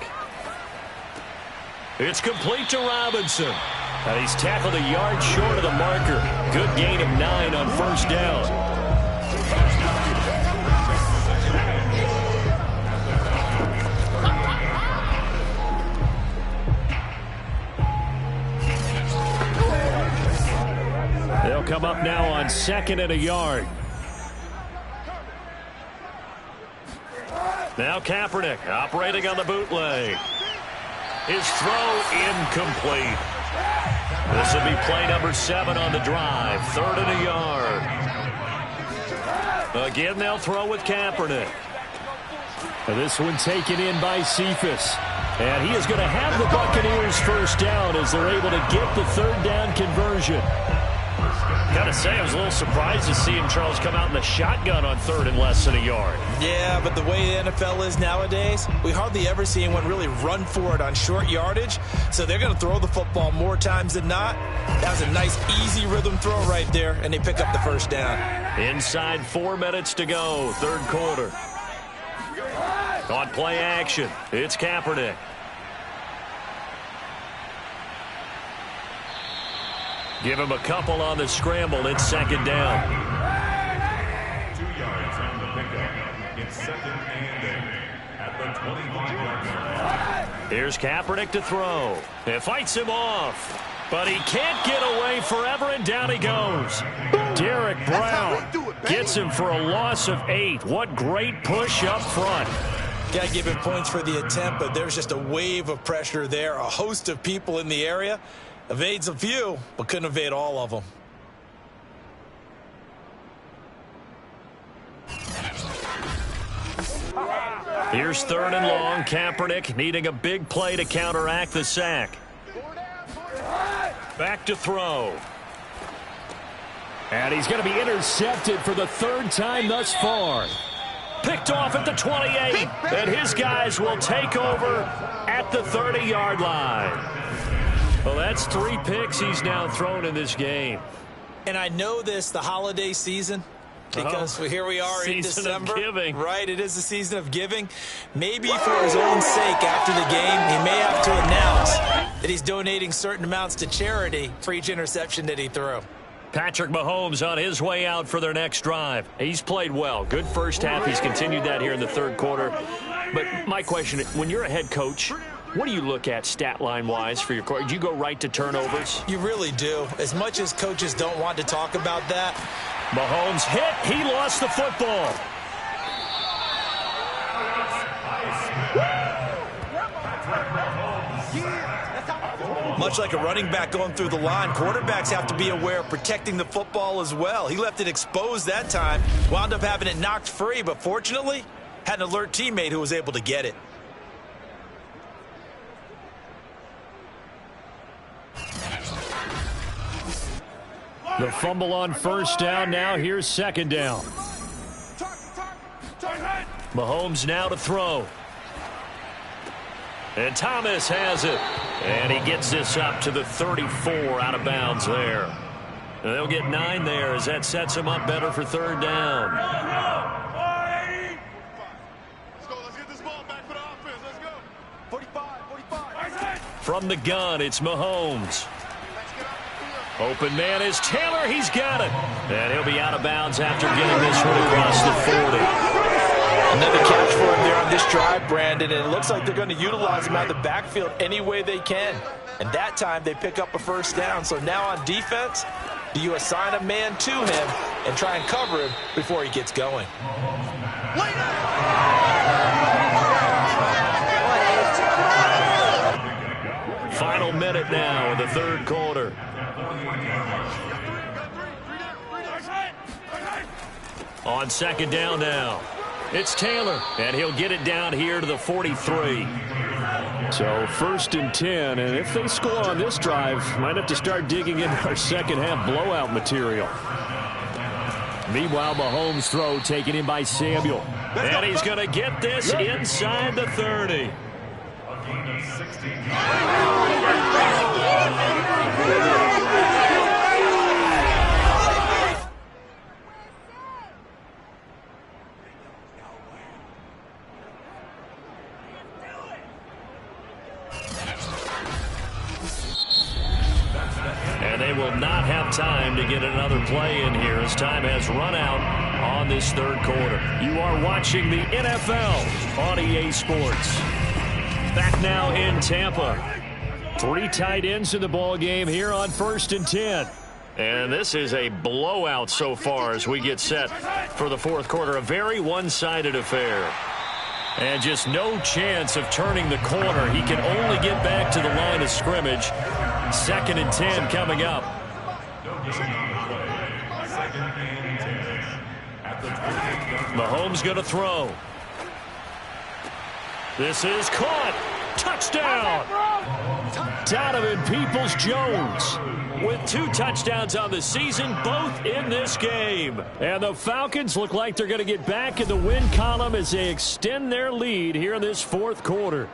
It's complete to Robinson. And he's tackled a yard short of the marker. Good gain of 9 on 1st down. They'll come up now on 2nd and a yard. Now Kaepernick operating on the bootleg. His throw incomplete. This will be play number 7 on the drive. 3rd and a yard. Again, they'll throw with Kaepernick. And this one taken in by Cephas. And he is going to have the Buccaneers 1st down as they're able to get the 3rd down conversion. Got to say, I was a little surprised to see him, Charles, come out in the shotgun on 3rd and less than a yard. Yeah, but the way the NFL is nowadays, we hardly ever see anyone really run for it on short yardage. So they're going to throw the football more times than not. That was a nice, easy rhythm throw right there, and they pick up the 1st down. Inside 4 minutes to go, 3rd quarter. On play action, it's Kaepernick. Give him a couple on the scramble. It's 2nd down. 2 yards on the pickup. It's 2nd and 8 at the 25-yard line. Here's Kaepernick to throw. It fights him off. But he can't get away forever, and down he goes. Derek Brown gets him for a loss of 8. What great push up front. Got to give him points for the attempt, but there's just a wave of pressure there. A host of people in the area. Evades a few, but couldn't evade all of them. Here's 3rd and long. Kaepernick needing a big play to counteract the sack. Back to throw. And he's going to be intercepted for the 3rd time thus far. Picked off at the 28. And his guys will take over at the 30-yard line. Well, that's 3 picks he's now thrown in this game. And I know this, the holiday season, because here we are in December. Season of giving. Right, it is the season of giving. Maybe for his own sake after the game, he may have to announce that he's donating certain amounts to charity for each interception that he threw. Patrick Mahomes on his way out for their next drive. He's played well. Good first half. He's continued that here in the 3rd quarter. But my question, when you're a head coach, what do you look at stat line-wise for your coach? Do you go right to turnovers? You really do. As much as coaches don't want to talk about that. Mahomes hit. He lost the football. Much like a running back going through the line, quarterbacks have to be aware of protecting the football as well. He left it exposed that time, wound up having it knocked free, but fortunately, had an alert teammate who was able to get it. The fumble on 1st down. Now here's 2nd down. Mahomes now to throw. And Thomas has it. And he gets this up to the 34 out of bounds there. And they'll get 9 there as that sets him up better for 3rd down. Let's go. Let's get this ball back for the offense. Let's go. 45. From the gun, it's Mahomes. Open man is Taylor. He's got it. And he'll be out of bounds after getting this one across the 40. Another catch for him there on this drive, Brandon, and it looks like they're going to utilize him out of the backfield any way they can. And that time they pick up a 1st down. So now on defense, do you assign a man to him and try and cover him before he gets going? Final minute now in the 3rd quarter. On 2nd down now, it's Taylor, and he'll get it down here to the 43. So 1st and 10, and if they score on this drive, might have to start digging in our 2nd half blowout material. Meanwhile, Mahomes' throw taken in by Samuel. And he's going to get this inside the 30. they will not have time to get another play in here as time has run out on this third quarter. You are watching the NFL on EA Sports. Back now in Tampa. 3 tight ends in the ball game here on 1st and 10. And this is a blowout so far as we get set for the fourth quarter. A very one-sided affair. And just no chance of turning the corner. He can only get back to the line of scrimmage. 2nd and 10 coming up. Mahomes going to throw. This is caught. Touchdown. Donovan Peoples-Jones with 2 touchdowns on the season, both in this game. And the Falcons look like they're going to get back in the win column as they extend their lead here in this fourth quarter.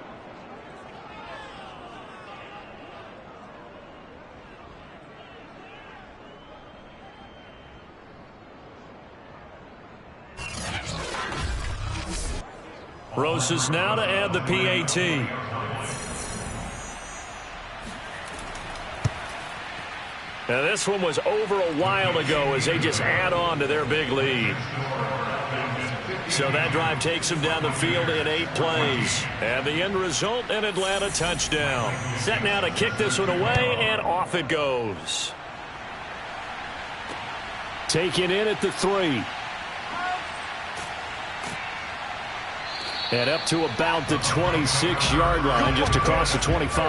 Rosas now to add the PAT. Now this one was over a while ago as they just add on to their big lead. So that drive takes them down the field in 8 plays. And the end result, an Atlanta touchdown. Set now to kick this one away, and off it goes. Taken in at the 3. And up to about the 26-yard line, just across the 25.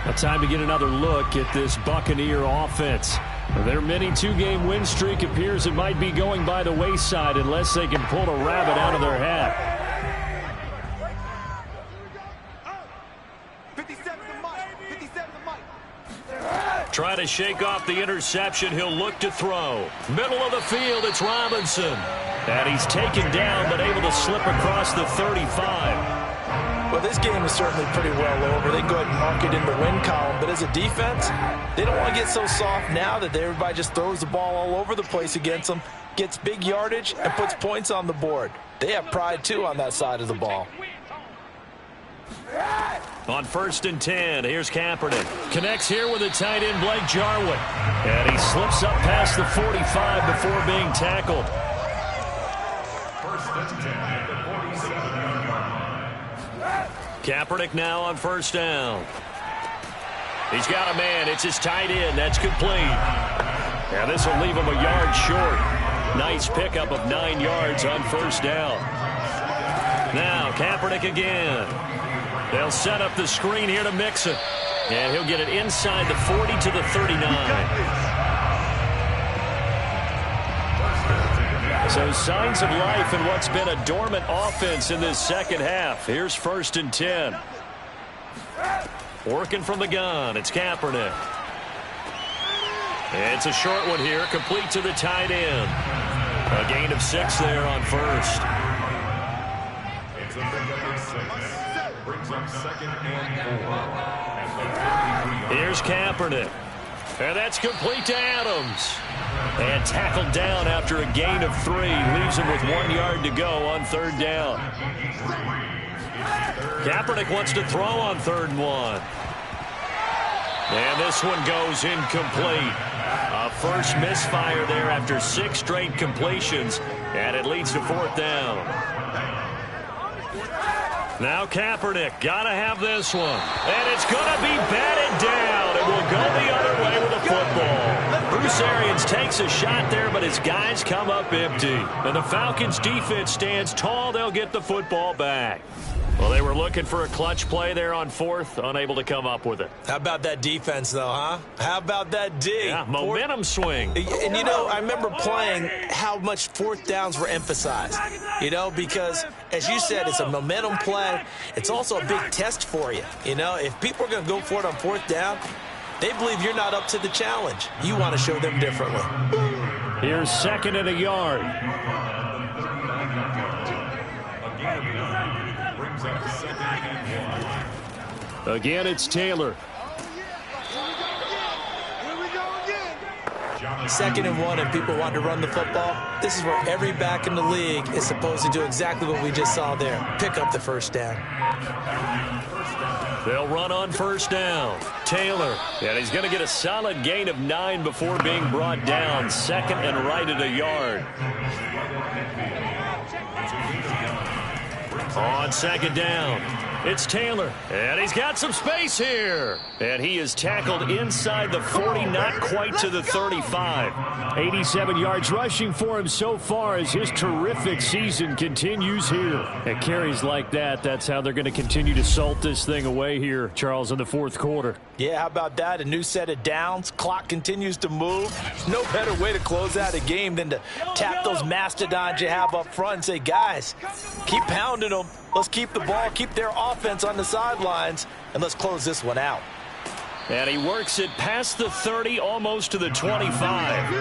A time to get another look at this Buccaneer offense. Their mini 2-game win streak appears it might be going by the wayside unless they can pull a rabbit out of their hat. Try to shake off the interception. He'll look to throw. Middle of the field, it's Robinson. And he's taken down but able to slip across the 35. Well, this game is certainly pretty well over. They can go ahead and mark it in the win column. But as a defense, they don't want to get so soft now that everybody just throws the ball all over the place against them, gets big yardage, and puts points on the board. They have pride, too, on that side of the ball. On 1st and 10, here's Kaepernick. Connects here with the tight end, Blake Jarwin. And he slips up past the 45 before being tackled. 1st and 10 at the 47-yard line. Kaepernick now on 1st down. He's got a man. It's his tight end. That's complete. And this will leave him a yard short. Nice pickup of 9 yards on 1st down. Now Kaepernick again. They'll set up the screen here to Mixon. And he'll get it inside the 40 to the 39. So signs of life in what's been a dormant offense in this second half. Here's 1st and 10. Working from the gun. It's Kaepernick. It's a short one here. Complete to the tight end. A gain of 6 there on 1st. It's a pickup of 6. Brings up 2nd and 4. Here's Kaepernick. And that's complete to Adams. And tackled down after a gain of 3. Leaves him with 1 yard to go on 3rd down. Kaepernick wants to throw on 3rd and 1. And this one goes incomplete. A first misfire there after 6 straight completions. And it leads to 4th down. Now Kaepernick, gotta have this one. And it's gonna be batted down. It will go the other way with the football. Bruce Arians takes a shot there, but his guys come up empty. And the Falcons defense stands tall. They'll get the football back. Well, they were looking for a clutch play there on 4th, unable to come up with it. How about that defense, though, huh? How about that D? Yeah, momentum swing. And, you know, I remember playing how much 4th downs were emphasized, you know, because, as you said, it's a momentum play. It's also a big test for you. You know, if people are going to go for it on 4th down, they believe you're not up to the challenge. You want to show them differently. Here's 2nd and a yard. Again, it's Taylor. 2nd and 1 and people want to run the football, this is where every back in the league is supposed to do exactly what we just saw there. Pick up the first down. They'll run on first down. Taylor. And he's going to get a solid gain of 9 before being brought down. 2nd and right at a yard. On 2nd down, it's Taylor. And he's got some space here. And he is tackled inside the 40, not quite to the 35. 87 yards rushing for him so far as his terrific season continues here. And carries like that, that's how they're going to continue to salt this thing away here, Charles, in the 4th quarter. Yeah, how about that? A new set of downs. Clock continues to move. No better way to close out a game than to tap those mastodons you have up front and say, guys, keep pounding them. Let's keep the ball, keep their offense on the sidelines, and let's close this one out. And he works it past the 30, almost to the 25.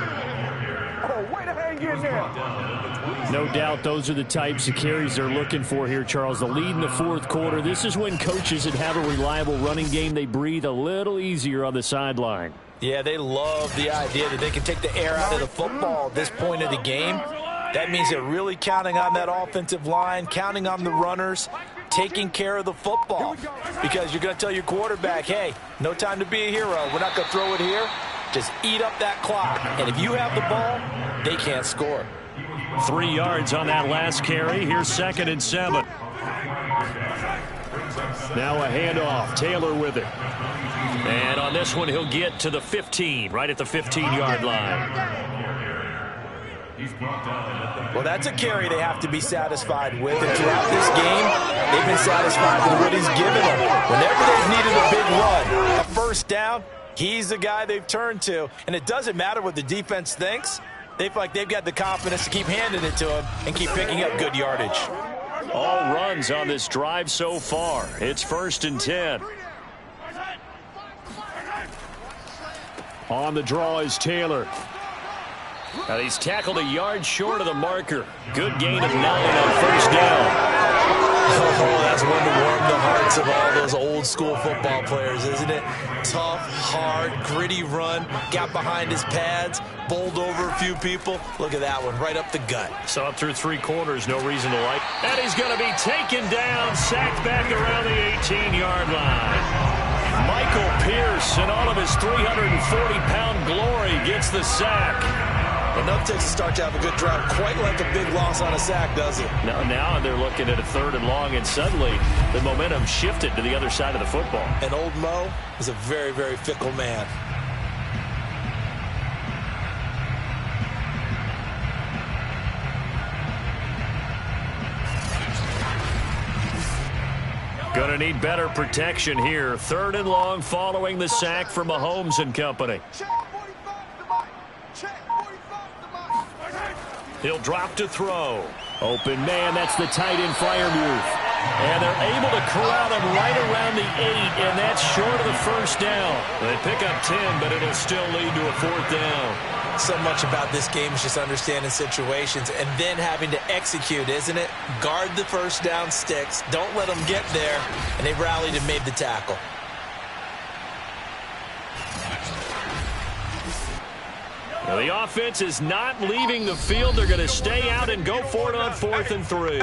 Oh, way to hang in there. No doubt those are the types of carries they're looking for here, Charles. The lead in the 4th quarter. This is when coaches that have a reliable running game, they breathe a little easier on the sideline. Yeah, they love the idea that they can take the air out of the football at this point of the game. That means they're really counting on that offensive line, counting on the runners, taking care of the football. Because you're going to tell your quarterback, hey, no time to be a hero. We're not going to throw it here. Just eat up that clock. And if you have the ball, they can't score. 3 yards on that last carry. Here's 2nd and 7. Now a handoff. Taylor with it. And on this one, he'll get to the 15, right at the 15-yard line. Well, that's a carry they have to be satisfied with. And throughout this game, they've been satisfied with what he's given them. Whenever they've needed a big run, a first down, he's the guy they've turned to. And it doesn't matter what the defense thinks. They feel like they've got the confidence to keep handing it to him and keep picking up good yardage. All runs on this drive so far. It's 1st and 10. On the draw is Taylor. And he's tackled a yard short of the marker. Good gain of 9 on first down. Oh, that's one to warm the hearts of all those old school football players, isn't it? Tough, hard, gritty run. Got behind his pads, bowled over a few people. Look at that one, right up the gut. So up through 3 quarters, no reason to like. And he's going to be taken down, sacked back around the 18-yard line. Michael Pierce, in all of his 340-pound glory, gets the sack. Enough takes to start to have a good drive, quite like a big loss on a sack, does it? Now they're looking at a 3rd and long, and suddenly the momentum shifted to the other side of the football. And old Mo is a very, very fickle man. Going to need better protection here. 3rd and long following the sack from Mahomes and company. He'll drop to throw. Open man, that's the tight end flyer move. And they're able to corral him right around the 8, and that's short of the first down. They pick up 10, but it'll still lead to a 4th down. So much about this game is just understanding situations and then having to execute, isn't it? Guard the first down sticks. Don't let them get there. And they rallied and made the tackle. Now the offense is not leaving the field. They're going to stay out and go for it on 4th and 3.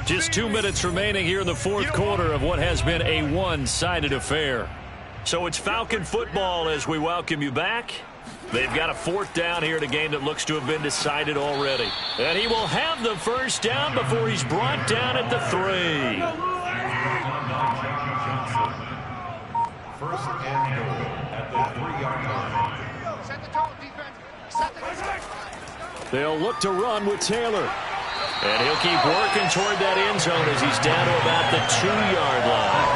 Just 2 minutes remaining here in the 4th quarter of what has been a one-sided affair. So it's Falcon football as we welcome you back. They've got a 4th down here in a game that looks to have been decided already. And he will have the first down before he's brought down at the 3. First and goal at the 3-yard line. Set the tone, defense. They'll look to run with Taylor. And he'll keep working toward that end zone as he's down to about the 2-yard line.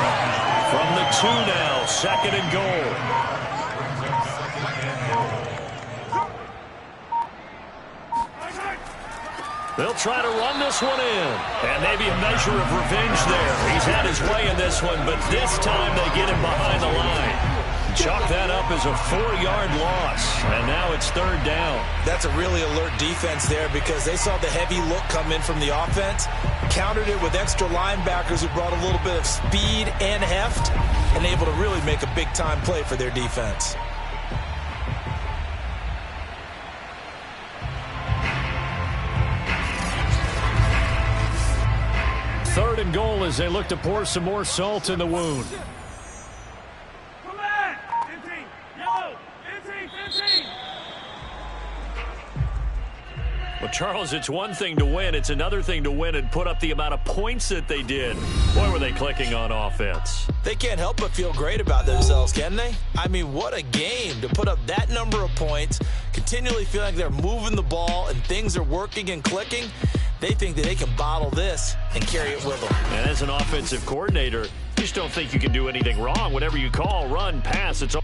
From the 2 now, 2nd and goal. They'll try to run this one in. And maybe a measure of revenge there. He's had his way in this one, but this time they get him behind the line. Chalk that up as a 4-yard loss, and now it's 3rd down. That's a really alert defense there because they saw the heavy look come in from the offense, countered it with extra linebackers who brought a little bit of speed and heft, and able to really make a big-time play for their defense. 3rd and goal as they look to pour some more salt in the wound. Well, Charles, it's one thing to win. It's another thing to win and put up the amount of points that they did. Boy, were they clicking on offense. They can't help but feel great about themselves, can they? I mean, what a game to put up that number of points, continually feeling like they're moving the ball and things are working and clicking. They think that they can bottle this and carry it with them. And as an offensive coordinator, you just don't think you can do anything wrong. Whatever you call, run, pass, it's all